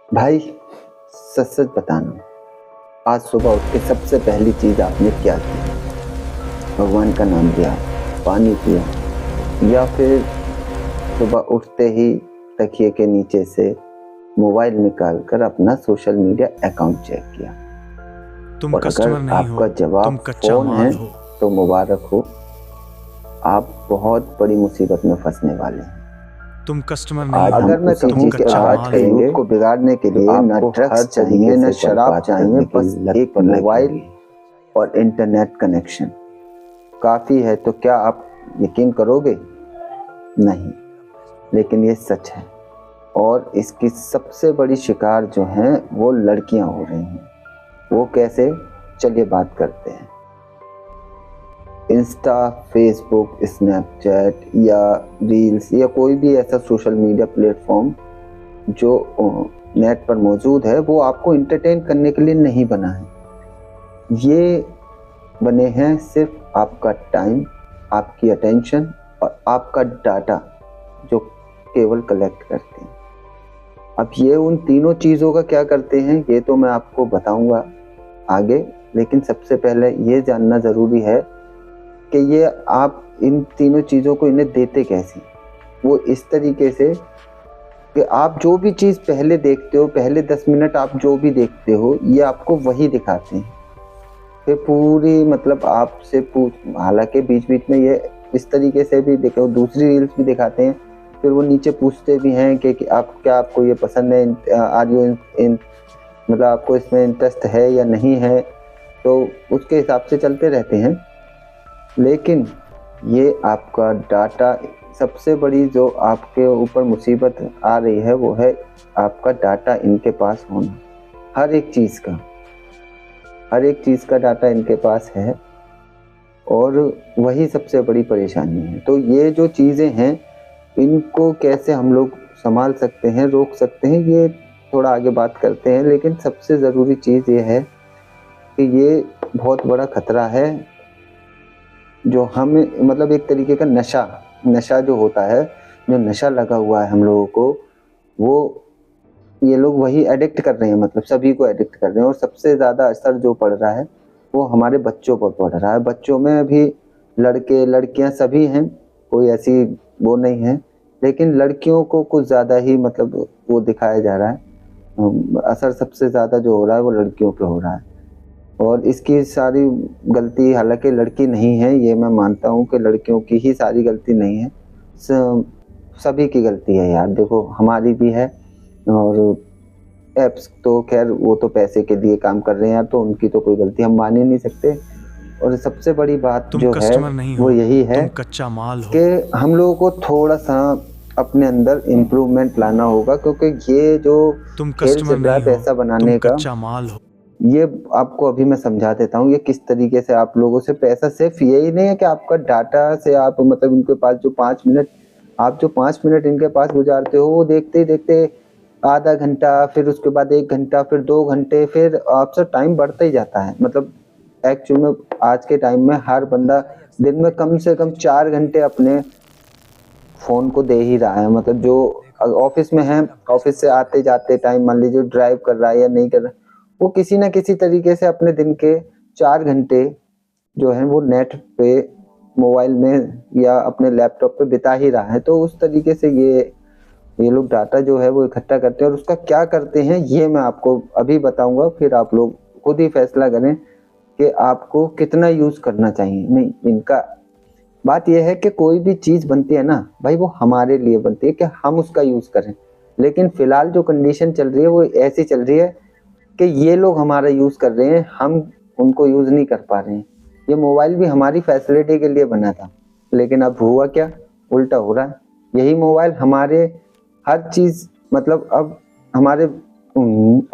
भाई सच सच बताना, आज सुबह उठ के सबसे पहली चीज आपने क्या की? भगवान का नाम लिया, पानी पिया, या फिर सुबह उठते ही तकिए के नीचे से मोबाइल निकाल कर अपना सोशल मीडिया अकाउंट चेक किया? तुम और कस्टमर अगर नहीं हो, आपका जवाब तुम कच्चा फोन है माल हो। तो मुबारक हो, आप बहुत बड़ी मुसीबत में फंसने वाले हैं। तुम कस्टमर आज नहीं हो, अगर मैं तुम किसी चीज कच्चा पर बात माल करेंगे हो। यूथ को बिगाड़ने के लिए न ड्रग्स चाहिए न शराब चाहिए, बस एक मोबाइल और इंटरनेट कनेक्शन काफी है। तो क्या आप यकीन करोगे? नहीं, लेकिन ये सच है। और इसकी सबसे बड़ी शिकार जो हैं वो लड़कियां हो रही हैं। वो कैसे? चलिए बात करते हैं। इंस्टा, फेसबुक, स्नैपचैट या रील्स या कोई भी ऐसा सोशल मीडिया प्लेटफॉर्म जो नेट पर मौजूद है, वो आपको एंटरटेन करने के लिए नहीं बना है। ये बने हैं सिर्फ आपका टाइम, आपकी अटेंशन और आपका डाटा जो केवल कलेक्ट करते हैं। अब ये उन तीनों चीज़ों का क्या करते हैं ये तो मैं आपको बताऊंगा आगे, लेकिन सबसे पहले ये जानना ज़रूरी है कि ये आप इन तीनों चीज़ों को इन्हें देते कैसे? वो इस तरीके से कि आप जो भी चीज़ पहले देखते हो, पहले 10 मिनट आप जो भी देखते हो, ये आपको वही दिखाते हैं। फिर पूरी मतलब आपसे हालांकि बीच बीच में ये इस तरीके से भी देखो, दूसरी रील्स भी दिखाते हैं। फिर वो नीचे पूछते भी हैं कि आपको ये पसंद है, आर यू इन मतलब आपको इसमें इंटरेस्ट है या नहीं है, तो उसके हिसाब से चलते रहते हैं। लेकिन ये आपका डाटा, सबसे बड़ी जो आपके ऊपर मुसीबत आ रही है वो है आपका डाटा इनके पास होना। हर एक चीज़ का डाटा इनके पास है और वही सबसे बड़ी परेशानी है। तो ये जो चीज़ें हैं इनको कैसे हम लोग संभाल सकते हैं, रोक सकते हैं, ये थोड़ा आगे बात करते हैं। लेकिन सबसे ज़रूरी चीज़ ये है कि ये बहुत बड़ा खतरा है जो हमें मतलब एक तरीके का नशा जो होता है, जो नशा लगा हुआ है हम लोगों को, वो ये लोग वही एडिक्ट कर रहे हैं, मतलब सभी को एडिक्ट कर रहे हैं। और सबसे ज़्यादा असर जो पड़ रहा है वो हमारे बच्चों पर पड़ रहा है। बच्चों में भी लड़के लड़कियां सभी हैं, कोई ऐसी वो नहीं है, लेकिन लड़कियों को कुछ ज़्यादा ही मतलब वो दिखाया जा रहा है। असर सबसे ज़्यादा जो हो रहा है वो लड़कियों पे हो रहा है। और इसकी सारी गलती हालांकि लड़की नहीं है, ये मैं मानता हूँ कि लड़कियों की ही सारी गलती नहीं है, सभी की गलती है यार। देखो हमारी भी है, और एप्स तो खैर वो तो पैसे के लिए काम कर रहे हैं यार, तो उनकी तो कोई गलती हम मान ही नहीं सकते। और सबसे बड़ी बात तुम जो है कस्टमर नहीं वो हो, यही है तुम कच्चा माल हो। कि हम लोगों को थोड़ा सा अपने अंदर इम्प्रूवमेंट लाना होगा, क्योंकि ये जो तुम खेल कस्टमर चल रहा है नहीं हो, पैसा तुम बनाने का, कच्चा माल हो। ये आपको अभी मैं समझा देता हूँ ये किस तरीके से आप लोगों से पैसा, सिर्फ यही नहीं है कि आपका डाटा से आप मतलब इनके पास जो 5 मिनट इनके पास गुजारते हो, वो देखते ही देखते आधा घंटा, फिर उसके बाद 1 घंटा, फिर 2 घंटे, फिर आपसे टाइम बढ़ता ही जाता है। मतलब एक्चुअल में आज के टाइम में हर बंदा दिन में कम से कम 4 घंटे अपने फोन को दे ही रहा है। मतलब जो ऑफिस में है, ऑफिस से आते जाते टाइम मान लीजिए ड्राइव कर रहा है या नहीं कर रहा, वो किसी ना किसी तरीके से अपने दिन के 4 घंटे जो है वो नेट पे, मोबाइल में या अपने लैपटॉप पे बिता ही रहा है। तो उस तरीके से ये लोग डाटा जो है वो इकट्ठा करते हैं, और उसका क्या करते हैं ये मैं आपको अभी बताऊंगा। फिर आप लोग खुद ही फैसला करें कि आपको कितना यूज करना चाहिए। नहीं, इनका बात यह है कि कोई भी चीज बनती है ना भाई, वो हमारे लिए बनती है कि हम उसका यूज करें। लेकिन फिलहाल जो कंडीशन चल रही है वो ऐसी चल रही है कि ये लोग हमारा यूज कर रहे हैं, हम उनको यूज नहीं कर पा रहे हैं। ये मोबाइल भी हमारी फैसिलिटी के लिए बना था, लेकिन अब हुआ क्या? उल्टा हो रहा है। यही मोबाइल हमारे हर चीज मतलब अब हमारे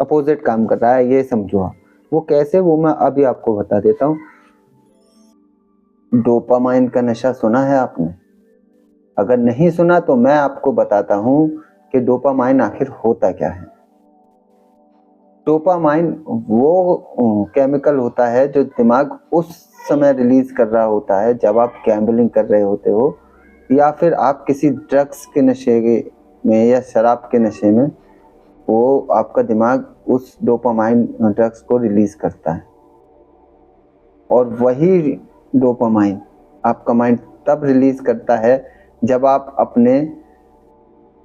अपोजिट काम कर रहा है, ये समझो आप। वो कैसे, वो मैं अभी आपको बता देता हूँ। डोपामाइन का नशा सुना है आपने? अगर नहीं सुना तो मैं आपको बताता हूँ कि डोपामाइन आखिर होता क्या है। डोपामाइन वो केमिकल होता है जो दिमाग उस समय रिलीज कर रहा होता है जब आप गैम्बलिंग कर रहे होते हो, या फिर आप किसी ड्रग्स के नशे में या शराब के नशे में वो आपका दिमाग उस डोपामाइन ड्रग्स को रिलीज करता है, और वही डोपामाइन आपका माइंड तब रिलीज करता है जब आप अपने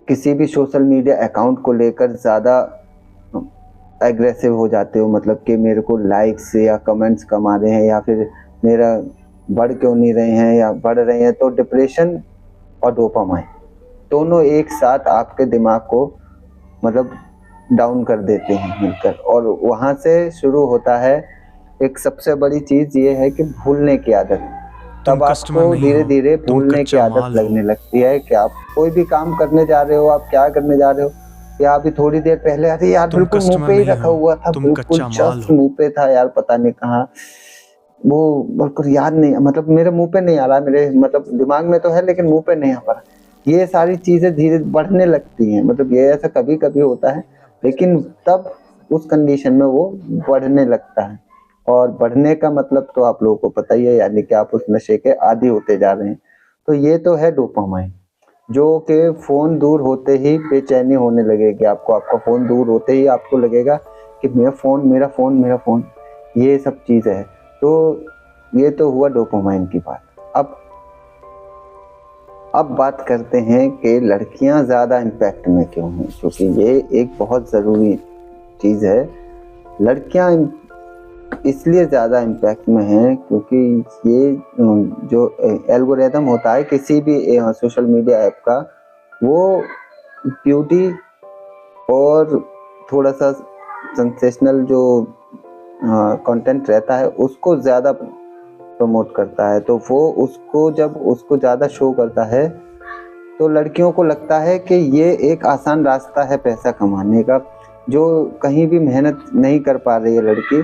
किसी भी सोशल मीडिया अकाउंट को लेकर ज़्यादा एग्रेसिव हो जाते हो, मतलब कि मेरे को लाइक्स या कमेंट्स कम आ रहे हैं, या फिर मेरा बढ़ क्यों नहीं रहे हैं या बढ़ रहे हैं। तो डिप्रेशन और डोपामाइन दोनों एक साथ आपके दिमाग को मतलब डाउन कर देते हैं मिलकर, और वहाँ से शुरू होता है एक सबसे बड़ी चीज़ ये है कि भूलने की आदत। तुम तब कस्टमर आपको नहीं धीरे हो, धीरे तुम भूलने की कच्चा आदत माल हो। लगने लगती है कि आप कोई भी काम करने जा रहे हो, आप क्या करने जा रहे हो, या अभी थोड़ी देर पहले अरे यार तुम बिल्कुल मुंह कस्टमर पे ही नहीं रखा हो, हुआ था, तुम बिल्कुल कच्चा माल जस्ट हो। मुंह पे था यार, पता नहीं कहाँ वो, बिल्कुल याद नहीं, मतलब मेरे मुंह पे नहीं आ रहा, मेरे मतलब दिमाग में तो है लेकिन मुंह पे नहीं आ पा रहा। ये सारी चीजें धीरे बढ़ने लगती हैं, मतलब ये ऐसा कभी कभी होता है, लेकिन तब उस कंडीशन में वो बढ़ने लगता है। और बढ़ने का मतलब तो आप लोगों को पता ही है, यानी कि आप उस नशे के आदी होते जा रहे हैं। तो ये तो है डोपामाइन, जो कि फोन दूर होते ही बेचैनी होने लगेगी आपको, आपका फोन दूर होते ही आपको लगेगा कि मेरा फोन मेरा फोन मेरा फोन, ये सब चीज़ है। तो ये तो हुआ डोपामाइन की बात। अब बात करते हैं कि लड़कियां ज़्यादा इम्पैक्ट में क्यों हैं, क्योंकि ये एक बहुत ज़रूरी चीज़ है। लड़कियां इसलिए ज़्यादा इम्पैक्ट में हैं क्योंकि ये जो एल्गोरिदम होता है किसी भी सोशल मीडिया ऐप का, वो ब्यूटी और थोड़ा सा सेंसेशनल जो कंटेंट रहता है उसको ज़्यादा प्रमोट करता है। तो वो उसको जब उसको ज़्यादा शो करता है तो लड़कियों को लगता है कि ये एक आसान रास्ता है पैसा कमाने का, जो कहीं भी मेहनत नहीं कर पा रही है लड़की,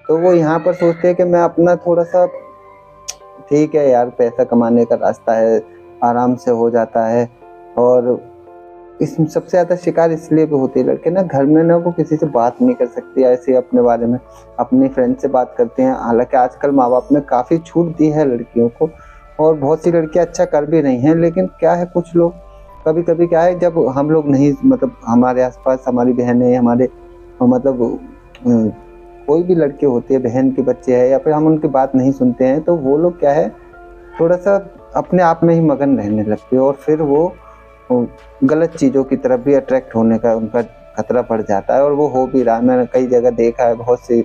तो वो यहाँ पर सोचते हैं कि मैं अपना थोड़ा सा, ठीक है यार पैसा कमाने का रास्ता है, आराम से हो जाता है। और इस सबसे ज़्यादा शिकार इसलिए भी होती है लड़के ना, घर में ना वो किसी से बात नहीं कर सकती ऐसे अपने बारे में, अपनी फ्रेंड से बात करते हैं। हालांकि आजकल माँ बाप ने काफ़ी छूट दी है लड़कियों को, और बहुत सी लड़कियां अच्छा कर भी रही हैं, लेकिन क्या है कुछ लोग कभी कभी क्या है, जब हम लोग नहीं, मतलब हमारे आसपास हमारी बहनें, हमारे मतलब कोई भी लड़के होते हैं, बहन के बच्चे हैं, या फिर हम उनकी बात नहीं सुनते हैं, तो वो लोग क्या है थोड़ा सा अपने आप में ही मगन रहने लगते हैं, और फिर वो गलत चीज़ों की तरफ भी अट्रैक्ट होने का उनका खतरा बढ़ जाता है। और वो हो भी रहा है, मैंने कई जगह देखा है, बहुत सी,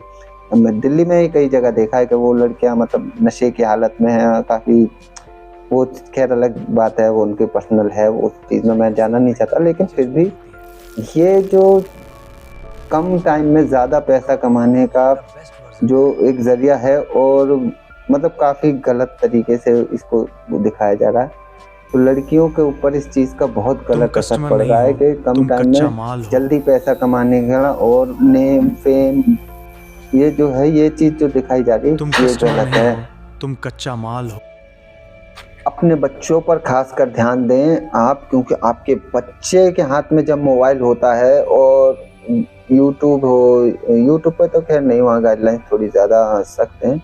मैं दिल्ली में ही कई जगह देखा है कि वो लड़कियां मतलब नशे की हालत में हैं काफ़ी। वो खैर अलग बात है, वो उनकी पर्सनल है, उस चीज़ में मैं जाना नहीं चाहता, लेकिन फिर भी ये जो कम टाइम में ज़्यादा पैसा कमाने का जो एक ज़रिया है, और मतलब काफ़ी गलत तरीके से इसको दिखाया जा रहा है, तो लड़कियों के ऊपर इस चीज़ का बहुत तुम गलत असर कस्टमर पड़ नहीं रहा है हो, कि कम तुम टाइम कच्चा में माल हो। जल्दी पैसा कमाने का, और नेम फेम, ये जो है ये चीज़ जो दिखाई जा रही तुम है ये कस्टमर गलत नहीं है। हो, तुम कच्चा माल हो। अपने बच्चों पर खासकर ध्यान दें आप, क्योंकि आपके बच्चे के हाथ में जब मोबाइल होता है, और यूट्यूब हो, यूट्यूब पे तो खैर नहीं, वहाँ गाइडलाइंस थोड़ी ज़्यादा सख्त हैं,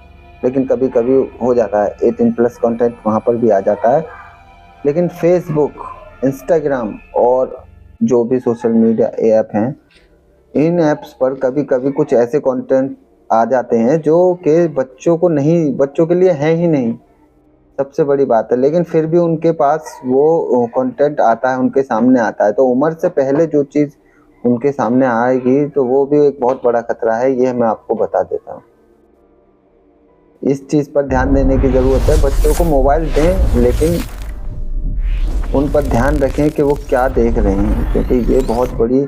लेकिन कभी कभी हो जाता है 18+ कंटेंट वहाँ पर भी आ जाता है। लेकिन फेसबुक, इंस्टाग्राम और जो भी सोशल मीडिया ऐप हैं, इन ऐप्स पर कभी कभी कुछ ऐसे कंटेंट आ जाते हैं जो कि बच्चों को नहीं, बच्चों के लिए है ही नहीं, सबसे बड़ी बात है, लेकिन फिर भी उनके पास वो कंटेंट आता है, उनके सामने आता है। तो उम्र से पहले जो चीज़ उनके सामने आएगी तो वो भी एक बहुत बड़ा खतरा है, ये मैं आपको बता देता हूँ। इस चीज़ पर ध्यान देने की ज़रूरत है। बच्चों को मोबाइल दें, लेकिन उन पर ध्यान रखें कि वो क्या देख रहे हैं, क्योंकि ये बहुत बड़ी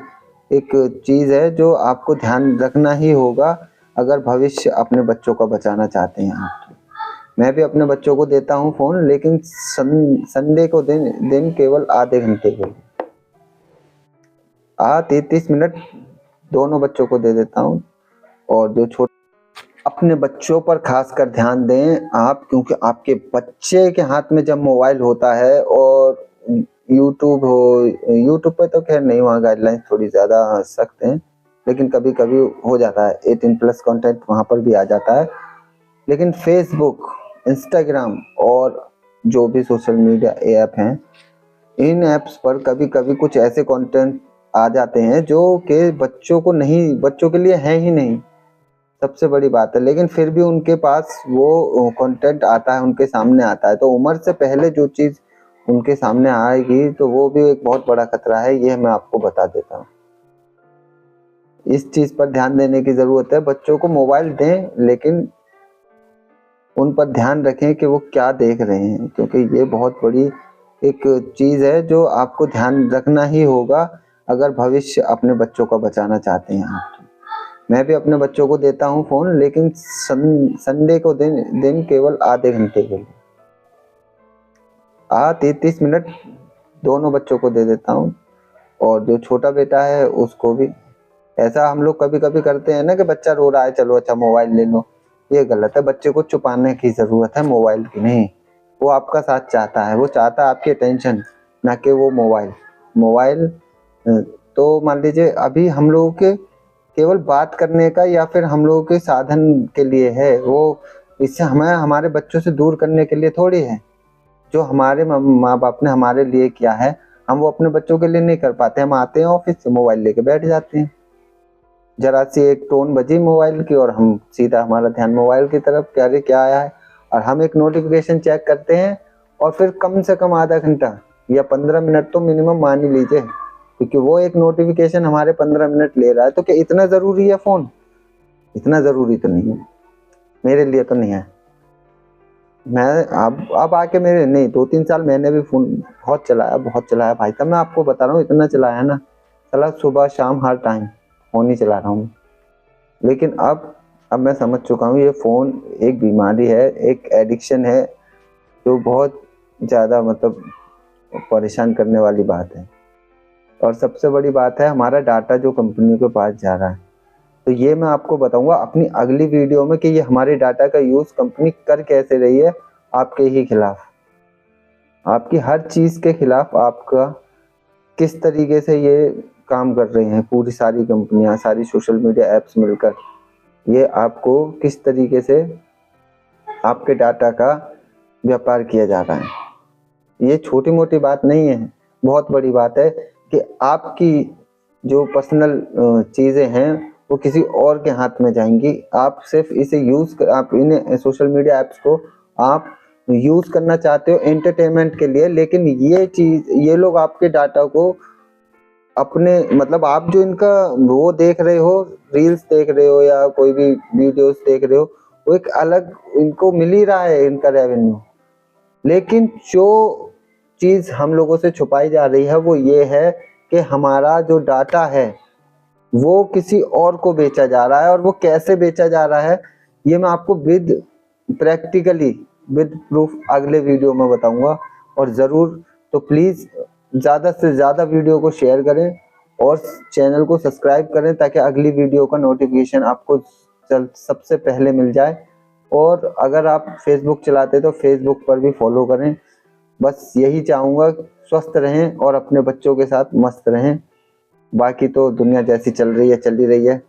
एक चीज़ है जो आपको ध्यान रखना ही होगा अगर भविष्य अपने बच्चों का बचाना चाहते हैं आप तो। मैं भी अपने बच्चों को देता हूँ फ़ोन, लेकिन संडे को दिन केवल आधे घंटे के लिए, 30 मिनट दोनों बच्चों को दे देता हूँ। और जो छोटे, अपने बच्चों पर खासकर ध्यान दें आप, क्योंकि आपके बच्चे के हाथ में जब मोबाइल होता है, और यूट्यूब हो, यूट्यूब पे तो खैर नहीं, वहाँ गाइडलाइंस थोड़ी ज़्यादा सख्त हैं, लेकिन कभी कभी हो जाता है 18+ कंटेंट वहाँ पर भी आ जाता है। लेकिन फेसबुक, इंस्टाग्राम और जो भी सोशल मीडिया ऐप हैं, इन ऐप्स पर कभी कभी कुछ ऐसे कंटेंट आ जाते हैं जो कि बच्चों के लिए है ही नहीं, सबसे बड़ी बात है। लेकिन फिर भी उनके पास वो कंटेंट आता है, उनके सामने आता है, तो उम्र से पहले जो चीज़ उनके सामने आएगी तो वो भी एक बहुत बड़ा खतरा है, ये मैं आपको बता देता हूँ। इस चीज़ पर ध्यान देने की ज़रूरत है। बच्चों को मोबाइल दें, लेकिन उन पर ध्यान रखें कि वो क्या देख रहे हैं, क्योंकि ये बहुत बड़ी एक चीज़ है जो आपको ध्यान रखना ही होगा अगर भविष्य अपने बच्चों का बचाना चाहते हैं आप। मैं भी अपने बच्चों को देता हूँ फ़ोन, लेकिन संडे को दिन केवल आधे घंटे के लिए, 30 मिनट दोनों बच्चों को दे देता हूँ। और जो छोटा बेटा है उसको भी। ऐसा हम लोग कभी कभी करते हैं ना कि बच्चा रो रहा है, चलो अच्छा मोबाइल ले लो, ये गलत है। बच्चे को छुपाने की ज़रूरत है, मोबाइल की नहीं। वो आपका साथ चाहता है, वो चाहता है आपकी अटेंशन, ना कि वो मोबाइल तो मान लीजिए अभी हम लोगों के केवल बात करने का या फिर हम लोगों के साधन के लिए है, वो इससे हमें हमारे बच्चों से दूर करने के लिए थोड़ी है। जो हमारे माँ बाप ने हमारे लिए किया है, हम वो अपने बच्चों के लिए नहीं कर पाते। हम आते हैं ऑफिस से, मोबाइल लेके बैठ जाते हैं, जरा सी एक टोन बजी मोबाइल की और हम सीधा हमारा ध्यान मोबाइल की तरफ, क्या आया है। और हम एक नोटिफिकेशन चेक करते हैं और फिर कम से कम आधा घंटा या 15 मिनट तो मिनिमम मान ही लीजिए, क्योंकि वो एक नोटिफिकेशन हमारे 15 मिनट ले रहा है। तो क्या इतना ज़रूरी है फ़ोन? इतना ज़रूरी तो नहीं है, मेरे लिए तो नहीं है। मैं अब आके मेरे नहीं 2-3 साल मैंने भी फ़ोन बहुत चलाया भाई साहब। मैं आपको बता रहा हूँ, इतना चलाया ना, चला सुबह शाम हर टाइम फ़ोन ही चला रहा हूँ। लेकिन अब मैं समझ चुका हूँ ये फ़ोन एक बीमारी है, एक एडिक्शन है जो बहुत ज़्यादा मतलब परेशान करने वाली बात है। और सबसे बड़ी बात है हमारा डाटा जो कंपनियों के पास जा रहा है। तो ये मैं आपको बताऊंगा अपनी अगली वीडियो में कि ये हमारे डाटा का यूज़ कंपनी कर कैसे रही है आपके ही खिलाफ, आपकी हर चीज़ के खिलाफ। आपका किस तरीके से ये काम कर रहे हैं, पूरी सारी कंपनियां, सारी सोशल मीडिया ऐप्स मिलकर, ये आपको किस तरीके से आपके डाटा का व्यापार किया जा रहा है। ये छोटी मोटी बात नहीं है, बहुत बड़ी बात है कि आपकी जो पर्सनल चीज़ें हैं वो किसी और के हाथ में जाएंगी। आप सिर्फ इसे आप इन सोशल मीडिया ऐप्स को आप यूज़ करना चाहते हो एंटरटेनमेंट के लिए, लेकिन ये लोग आपके डाटा को अपने मतलब आप जो इनका वो देख रहे हो, रील्स देख रहे हो या कोई भी वीडियोस देख रहे हो, वो एक अलग इनको मिल ही रहा है इनका रेवेन्यू। लेकिन जो चीज़ हम लोगों से छुपाई जा रही है वो ये है कि हमारा जो डाटा है वो किसी और को बेचा जा रहा है। और वो कैसे बेचा जा रहा है ये मैं आपको प्रैक्टिकली विद प्रूफ अगले वीडियो में बताऊंगा। और ज़रूर तो प्लीज़ ज़्यादा से ज़्यादा वीडियो को शेयर करें और चैनल को सब्सक्राइब करें ताकि अगली वीडियो का नोटिफिकेशन आपको सबसे पहले मिल जाए। और अगर आप फेसबुक चलाते तो फेसबुक पर भी फॉलो करें। बस यही चाहूँगा, स्वस्थ रहें और अपने बच्चों के साथ मस्त रहें। बाकी तो दुनिया जैसी चल रही है चल ही रही है।